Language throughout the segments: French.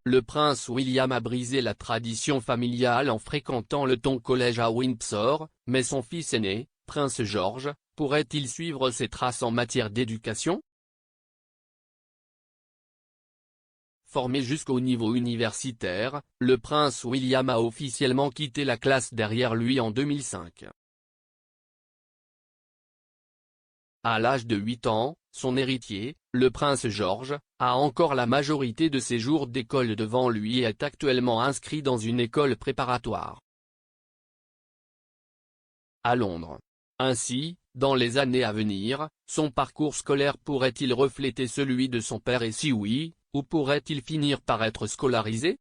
le prince William a brisé la tradition familiale en fréquentant le Eton College à Windsor, mais son fils aîné, prince George, pourrait-il suivre ses traces en matière d'éducation? Formé jusqu'au niveau universitaire, le prince William a officiellement quitté la classe derrière lui en 2005. À l'âge de 8 ans, son héritier, le prince George, a encore la majorité de ses jours d'école devant lui et est actuellement inscrit dans une école préparatoire à Londres. Ainsi, dans les années à venir, son parcours scolaire pourrait-il refléter celui de son père et si oui, où pourrait-il finir par être scolarisé?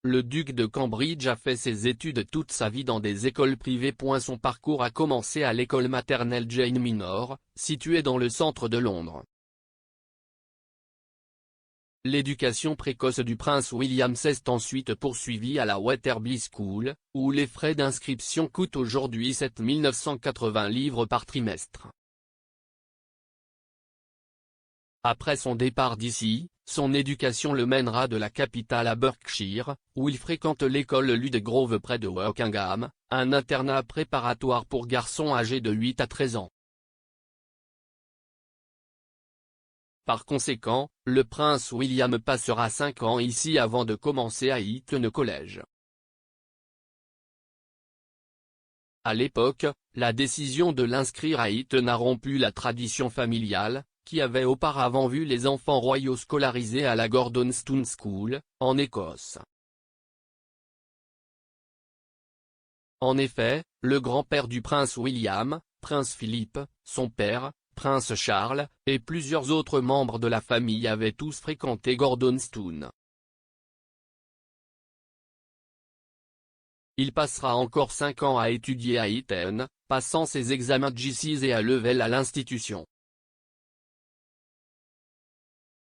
Le duc de Cambridge a fait ses études toute sa vie dans des écoles privées. Son parcours a commencé à l'école maternelle Jane Minor, située dans le centre de Londres. L'éducation précoce du prince William s'est ensuite poursuivie à la Wetherby School, où les frais d'inscription coûtent aujourd'hui 7 980 livres par trimestre. Après son départ d'ici, son éducation le mènera de la capitale à Berkshire, où il fréquente l'école Ludgrove près de Wokingham, un internat préparatoire pour garçons âgés de 8 à 13 ans. Par conséquent, le prince William passera 5 ans ici avant de commencer à Eton College. À l'époque, la décision de l'inscrire à Eton a rompu la tradition familiale, qui avait auparavant vu les enfants royaux scolarisés à la Gordonstoun School, en Écosse. En effet, le grand-père du prince William, prince Philippe, son père, prince Charles, et plusieurs autres membres de la famille avaient tous fréquenté Gordonstoun. Il passera encore 5 ans à étudier à Eton, passant ses examens GCSE et A-Level à l'institution.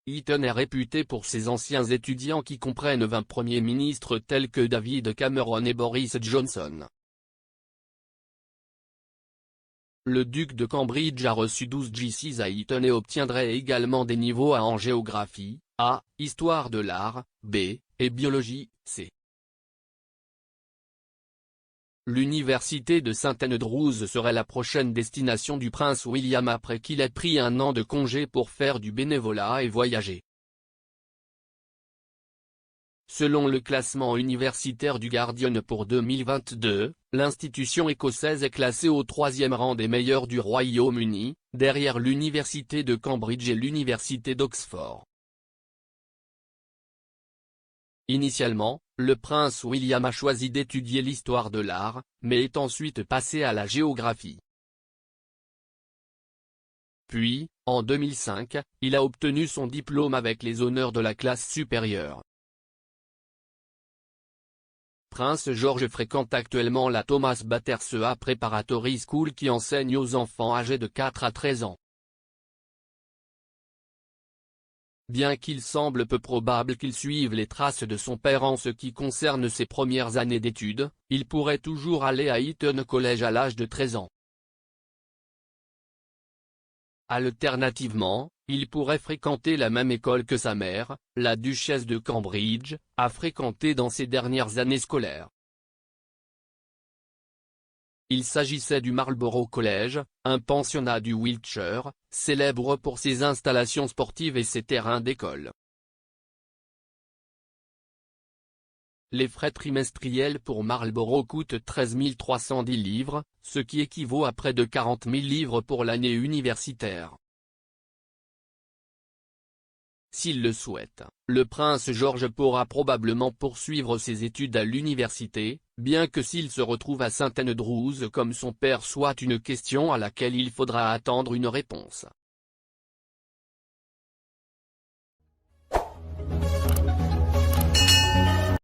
Eton est réputé pour ses anciens étudiants qui comprennent 20 premiers ministres tels que David Cameron et Boris Johnson. Le duc de Cambridge a reçu 12 GCSE à Eton et obtiendrait également des niveaux A en géographie, A, histoire de l'art, B, et biologie, C. L'université de St Andrews serait la prochaine destination du prince William après qu'il ait pris un an de congé pour faire du bénévolat et voyager. Selon le classement universitaire du Guardian pour 2022, l'institution écossaise est classée au 3e rang des meilleurs du Royaume-Uni, derrière l'université de Cambridge et l'université d'Oxford. Initialement, le prince William a choisi d'étudier l'histoire de l'art, mais est ensuite passé à la géographie. Puis, en 2005, il a obtenu son diplôme avec les honneurs de la classe supérieure. Prince George fréquente actuellement la Thomas Battersea Preparatory School qui enseigne aux enfants âgés de 4 à 13 ans. Bien qu'il semble peu probable qu'il suive les traces de son père en ce qui concerne ses premières années d'études, il pourrait toujours aller à Eton College à l'âge de 13 ans. Alternativement, il pourrait fréquenter la même école que sa mère, la duchesse de Cambridge, a fréquenté dans ses dernières années scolaires. Il s'agissait du Marlborough College, un pensionnat du Wiltshire, célèbre pour ses installations sportives et ses terrains d'école. Les frais trimestriels pour Marlborough coûtent 13 310 livres, ce qui équivaut à près de 40 000 livres pour l'année universitaire. S'il le souhaite, le prince George pourra probablement poursuivre ses études à l'université, bien que s'il se retrouve à St Andrews comme son père soit une question à laquelle il faudra attendre une réponse.